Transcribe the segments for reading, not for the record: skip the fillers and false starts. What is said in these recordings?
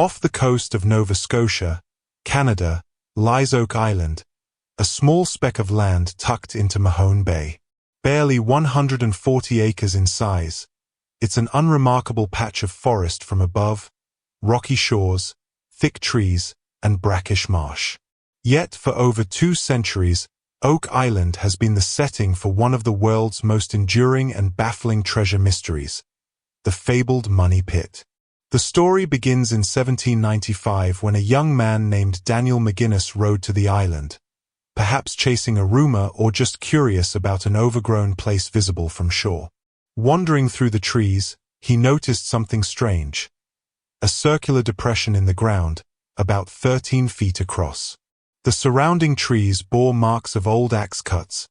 Off the coast of Nova Scotia, Canada, lies Oak Island, a small speck of land tucked into Mahone Bay. Barely 140 acres in size, it's an unremarkable patch of forest from above, rocky shores, thick trees, and brackish marsh. Yet for over 2 centuries, Oak Island has been the setting for one of the world's most enduring and baffling treasure mysteries, the fabled Money Pit. The story begins in 1795 when a young man named Daniel McGinnis rode to the island, perhaps chasing a rumor or just curious about an overgrown place visible from shore. Wandering through the trees, he noticed something strange. A circular depression in the ground, about 13 feet across. The surrounding trees bore marks of old axe cuts,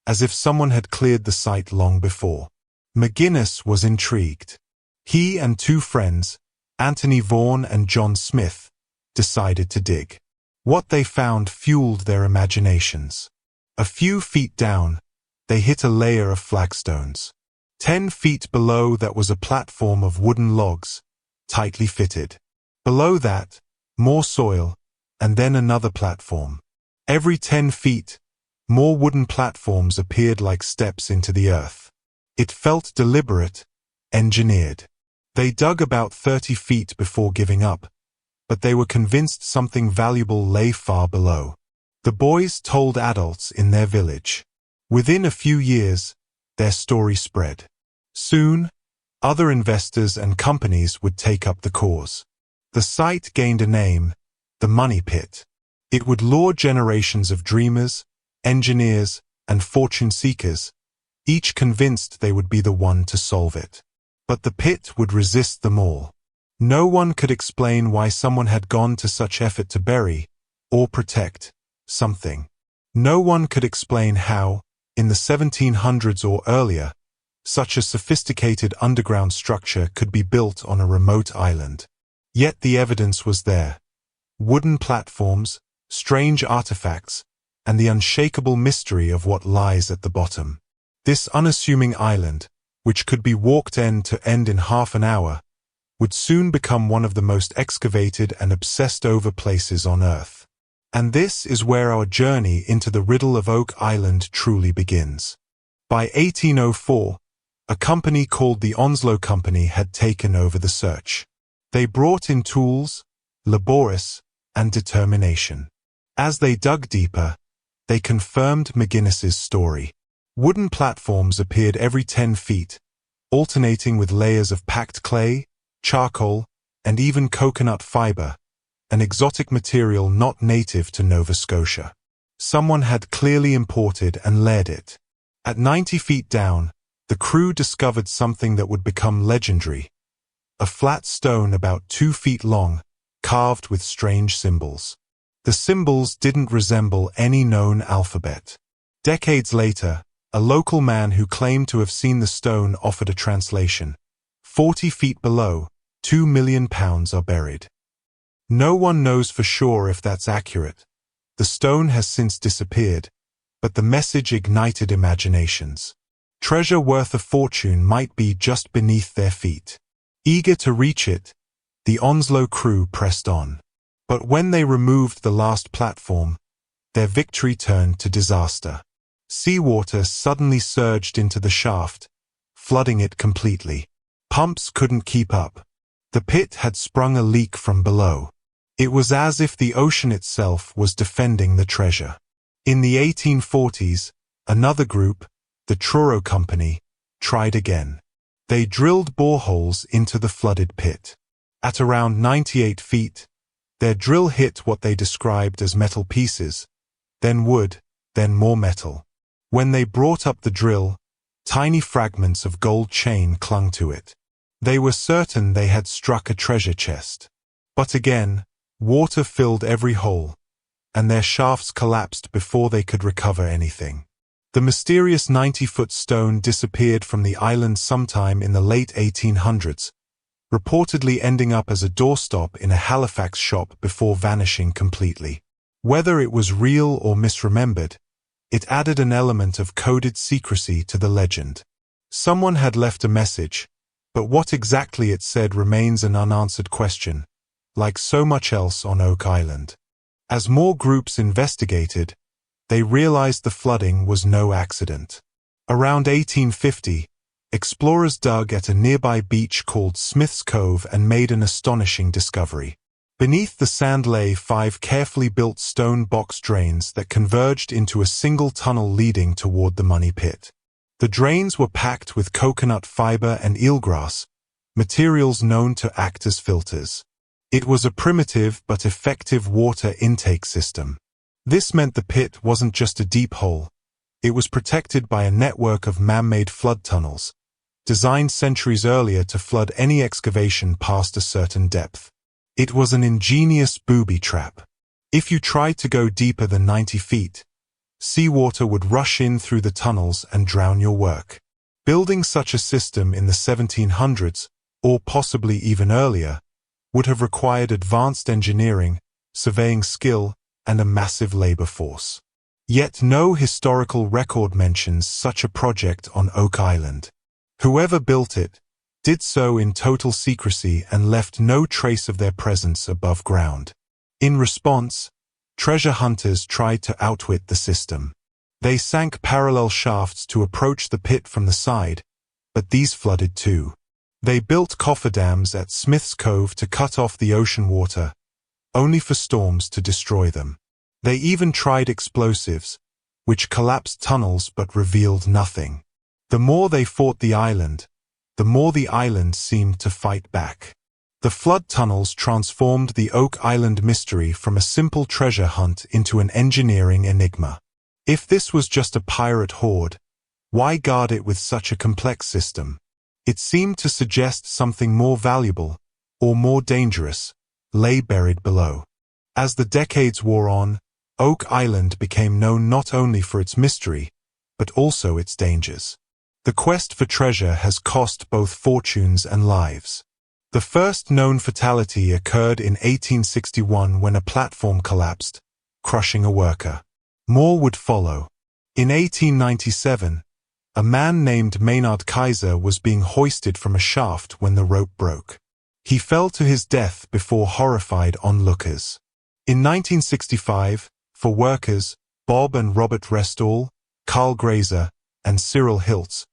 as if someone had cleared the site long before. McGinnis was intrigued. He and 2 friends, Anthony Vaughan and John Smith, decided to dig. What they found fueled their imaginations. A few feet down, they hit a layer of flagstones. 10 feet below that was a platform of wooden logs, tightly fitted. Below that, more soil, and then another platform. Every 10 feet, more wooden platforms appeared like steps into the earth. It felt deliberate, engineered. They dug about 30 feet before giving up, but they were convinced something valuable lay far below. The boys told adults in their village. Within a few years, their story spread. Soon, other investors and companies would take up the cause. The site gained a name, the Money Pit. It would lure generations of dreamers, engineers, and fortune seekers, each convinced they would be the one to solve it. But the pit would resist them all. No one could explain why someone had gone to such effort to bury, or protect, something. No one could explain how, in the 1700s or earlier, such a sophisticated underground structure could be built on a remote island. Yet the evidence was there. Wooden platforms, strange artifacts, and the unshakable mystery of what lies at the bottom. This unassuming island, which could be walked end to end in half an hour, would soon become one of the most excavated and obsessed over places on Earth. And this is where our journey into the riddle of Oak Island truly begins. By 1804, a company called the Onslow Company had taken over the search. They brought in tools, laborious, and determination. As they dug deeper, they confirmed McGinnis's story. Wooden platforms appeared every 10 feet, alternating with layers of packed clay, charcoal, and even coconut fiber, an exotic material not native to Nova Scotia. Someone had clearly imported and layered it. At 90 feet down, the crew discovered something that would become legendary. A flat stone about 2 feet long, carved with strange symbols. The symbols didn't resemble any known alphabet. Decades later, a local man who claimed to have seen the stone offered a translation. 40 feet below, 2 million pounds are buried. No one knows for sure if that's accurate. The stone has since disappeared, but the message ignited imaginations. Treasure worth a fortune might be just beneath their feet. Eager to reach it, the Onslow crew pressed on. But when they removed the last platform, their victory turned to disaster. Seawater suddenly surged into the shaft, flooding it completely. Pumps couldn't keep up. The pit had sprung a leak from below. It was as if the ocean itself was defending the treasure. In the 1840s, another group, the Truro Company, tried again. They drilled boreholes into the flooded pit. At around 98 feet, their drill hit what they described as metal pieces, then wood, then more metal. When they brought up the drill, tiny fragments of gold chain clung to it. They were certain they had struck a treasure chest. But again, water filled every hole, and their shafts collapsed before they could recover anything. The mysterious 90-foot stone disappeared from the island sometime in the late 1800s, reportedly ending up as a doorstop in a Halifax shop before vanishing completely. Whether it was real or misremembered, it added an element of coded secrecy to the legend. Someone had left a message, but what exactly it said remains an unanswered question, like so much else on Oak Island. As more groups investigated, they realized the flooding was no accident. Around 1850, explorers dug at a nearby beach called Smith's Cove and made an astonishing discovery. Beneath the sand lay 5 carefully built stone box drains that converged into a single tunnel leading toward the money pit. The drains were packed with coconut fiber and eelgrass, materials known to act as filters. It was a primitive but effective water intake system. This meant the pit wasn't just a deep hole. It was protected by a network of man-made flood tunnels, designed centuries earlier to flood any excavation past a certain depth. It was an ingenious booby trap. If you tried to go deeper than 90 feet, seawater would rush in through the tunnels and drown your work. Building such a system in the 1700s, or possibly even earlier, would have required advanced engineering, surveying skill, and a massive labor force. Yet no historical record mentions such a project on Oak Island. Whoever built it did so in total secrecy and left no trace of their presence above ground. In response, treasure hunters tried to outwit the system. They sank parallel shafts to approach the pit from the side, but these flooded too. They built cofferdams at Smith's Cove to cut off the ocean water, only for storms to destroy them. They even tried explosives, which collapsed tunnels but revealed nothing. The more they fought the island, the more the island seemed to fight back. The flood tunnels transformed the Oak Island mystery from a simple treasure hunt into an engineering enigma. If this was just a pirate horde, why guard it with such a complex system? It seemed to suggest something more valuable, or more dangerous, lay buried below. As the decades wore on, Oak Island became known not only for its mystery, but also its dangers. The quest for treasure has cost both fortunes and lives. The first known fatality occurred in 1861 when a platform collapsed, crushing a worker. More would follow. In 1897, a man named Maynard Kaiser was being hoisted from a shaft when the rope broke. He fell to his death before horrified onlookers. In 1965, for workers, Bob and Robert Restall, Carl Grazer, and Cyril Hiltz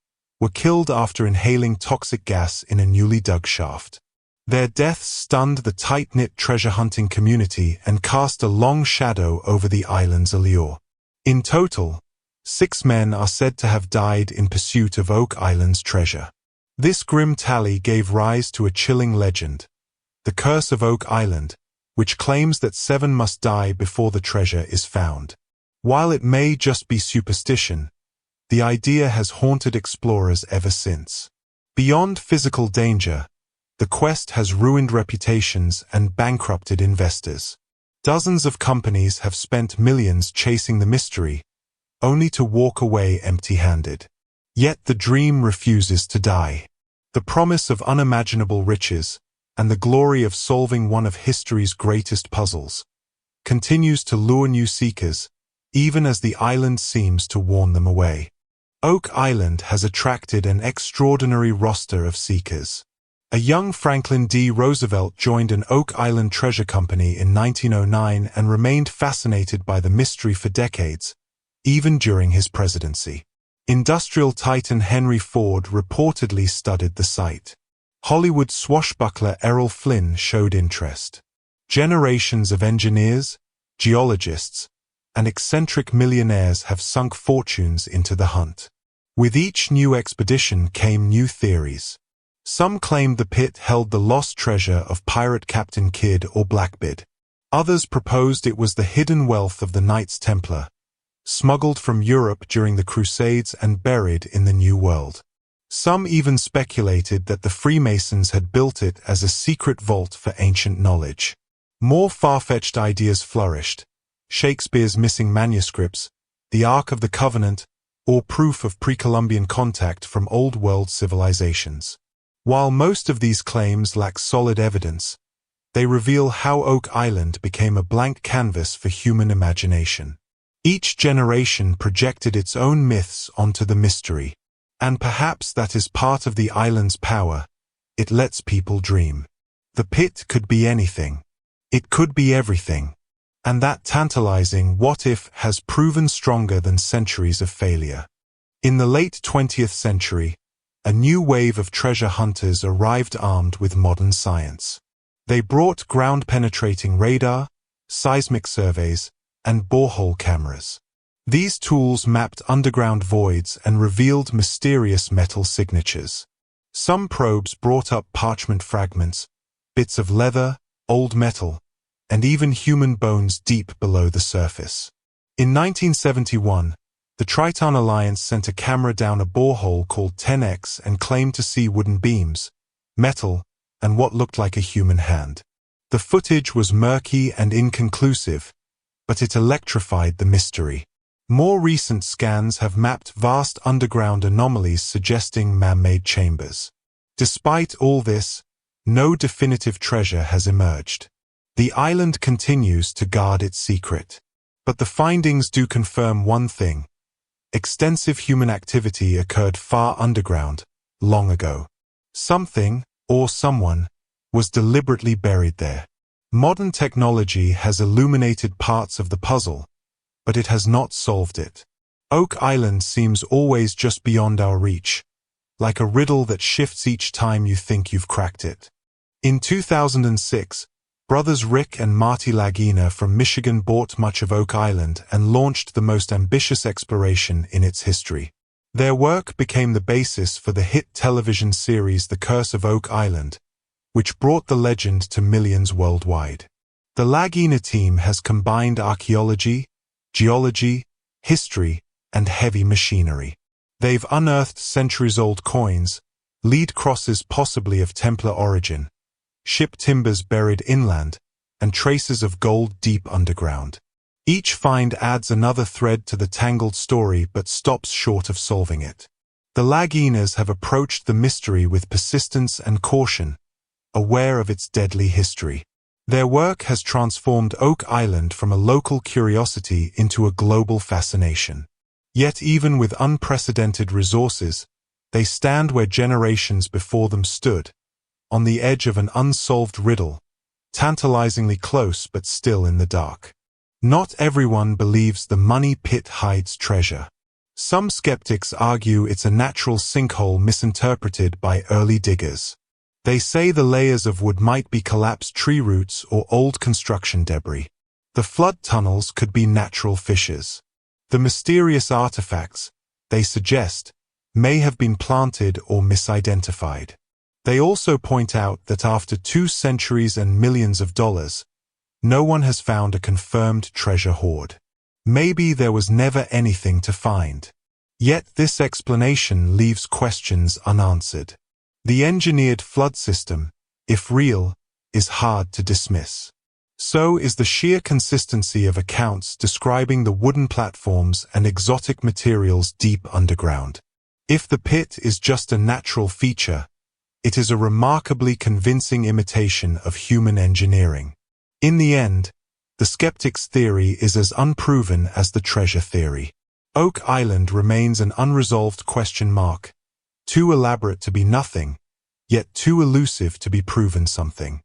were killed after inhaling toxic gas in a newly dug shaft. Their deaths stunned the tight-knit treasure-hunting community and cast a long shadow over the island's allure. In total, 6 men are said to have died in pursuit of Oak Island's treasure. This grim tally gave rise to a chilling legend, the Curse of Oak Island, which claims that 7 must die before the treasure is found. While it may just be superstition, the idea has haunted explorers ever since. Beyond physical danger, the quest has ruined reputations and bankrupted investors. Dozens of companies have spent millions chasing the mystery, only to walk away empty-handed. Yet the dream refuses to die. The promise of unimaginable riches, and the glory of solving one of history's greatest puzzles, continues to lure new seekers, even as the island seems to warn them away. Oak Island has attracted an extraordinary roster of seekers. A young Franklin D. Roosevelt joined an Oak Island treasure company in 1909 and remained fascinated by the mystery for decades, even during his presidency. Industrial titan Henry Ford reportedly studied the site. Hollywood swashbuckler Errol Flynn showed interest. Generations of engineers, geologists, and eccentric millionaires have sunk fortunes into the hunt. With each new expedition came new theories. Some claimed the pit held the lost treasure of pirate Captain Kidd or Blackbeard. Others proposed it was the hidden wealth of the Knights Templar, smuggled from Europe during the Crusades and buried in the New World. Some even speculated that the Freemasons had built it as a secret vault for ancient knowledge. More far-fetched ideas flourished: Shakespeare's missing manuscripts, the Ark of the Covenant, or proof of pre-Columbian contact from Old World civilizations. While most of these claims lack solid evidence, they reveal how Oak Island became a blank canvas for human imagination. Each generation projected its own myths onto the mystery, and perhaps that is part of the island's power. It lets people dream. The pit could be anything: It could be everything. And that tantalizing what-if has proven stronger than centuries of failure. In the late 20th century, a new wave of treasure hunters arrived armed with modern science. They brought ground-penetrating radar, seismic surveys, and borehole cameras. These tools mapped underground voids and revealed mysterious metal signatures. Some probes brought up parchment fragments, bits of leather, old metal, and even human bones deep below the surface. In 1971, the Triton Alliance sent a camera down a borehole called 10X and claimed to see wooden beams, metal, and what looked like a human hand. The footage was murky and inconclusive, but it electrified the mystery. More recent scans have mapped vast underground anomalies suggesting man-made chambers. Despite all this, no definitive treasure has emerged. The island continues to guard its secret. But the findings do confirm one thing. Extensive human activity occurred far underground, long ago. Something, or someone, was deliberately buried there. Modern technology has illuminated parts of the puzzle, but it has not solved it. Oak Island seems always just beyond our reach, like a riddle that shifts each time you think you've cracked it. In 2006, brothers Rick and Marty Lagina from Michigan bought much of Oak Island and launched the most ambitious exploration in its history. Their work became the basis for the hit television series The Curse of Oak Island, which brought the legend to millions worldwide. The Lagina team has combined archaeology, geology, history, and heavy machinery. They've unearthed centuries-old coins, lead crosses possibly of Templar origin, ship timbers buried inland, and traces of gold deep underground. Each find adds another thread to the tangled story but stops short of solving it. The Laginas have approached the mystery with persistence and caution, aware of its deadly history. Their work has transformed Oak Island from a local curiosity into a global fascination. Yet even with unprecedented resources, they stand where generations before them stood, on the edge of an unsolved riddle, tantalizingly close but still in the dark. Not everyone believes the money pit hides treasure. Some skeptics argue it's a natural sinkhole misinterpreted by early diggers. They say the layers of wood might be collapsed tree roots or old construction debris. The flood tunnels could be natural fissures. The mysterious artifacts, they suggest, may have been planted or misidentified. They also point out that after 2 centuries and millions of dollars, no one has found a confirmed treasure hoard. Maybe there was never anything to find. Yet this explanation leaves questions unanswered. The engineered flood system, if real, is hard to dismiss. So is the sheer consistency of accounts describing the wooden platforms and exotic materials deep underground. If the pit is just a natural feature, it is a remarkably convincing imitation of human engineering. In the end, the skeptic's theory is as unproven as the treasure theory. Oak Island remains an unresolved question mark, too elaborate to be nothing, yet too elusive to be proven something.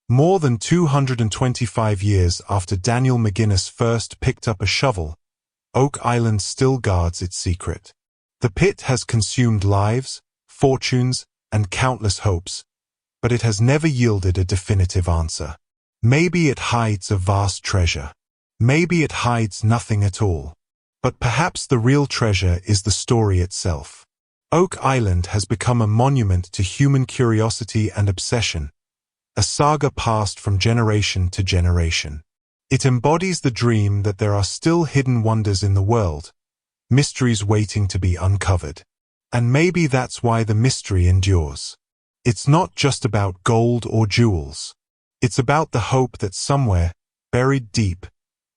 More than 225 years after Daniel McGinnis first picked up a shovel, Oak Island still guards its secret. The pit has consumed lives, fortunes, and countless hopes, but it has never yielded a definitive answer. Maybe it hides a vast treasure. Maybe it hides nothing at all. But perhaps the real treasure is the story itself. Oak Island has become a monument to human curiosity and obsession, a saga passed from generation to generation. It embodies the dream that there are still hidden wonders in the world, mysteries waiting to be uncovered. And maybe that's why the mystery endures. It's not just about gold or jewels. It's about the hope that somewhere, buried deep,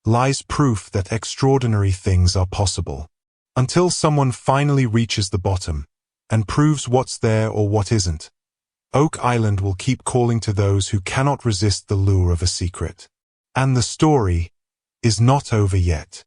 lies proof that extraordinary things are possible. Until someone finally reaches the bottom and proves what's there or what isn't, Oak Island will keep calling to those who cannot resist the lure of a secret. And the story is not over yet.